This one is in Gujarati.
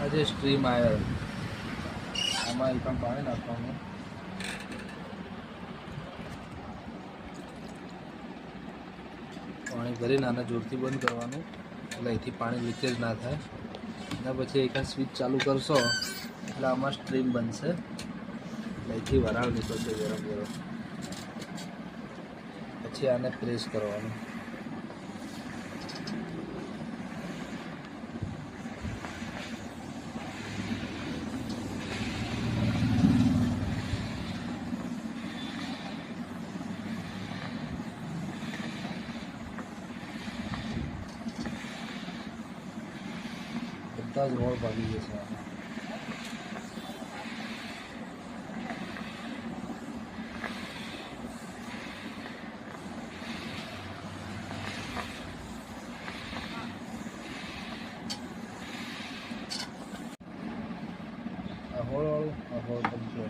આજે સ્ટ્રીમ આવ્યો, આમાં એક પાણી નાખવાનું. પાણી ભરીને આને જોરથી બંધ કરવાનું એટલે અહીંથી પાણી લીકેજ ના થાય. અને પછી એક સ્વિચ ચાલુ કરશો એટલે આમાં સ્ટ્રીમ બનશે, એટલે અહીંથી વરાળ નીકળશે ગરમ ગરમ. પછી આને પ્રેસ કરવાનું. બધા જ રોડ ભાગી જશે આમાં. હોળ વાળું હોળ બનશે.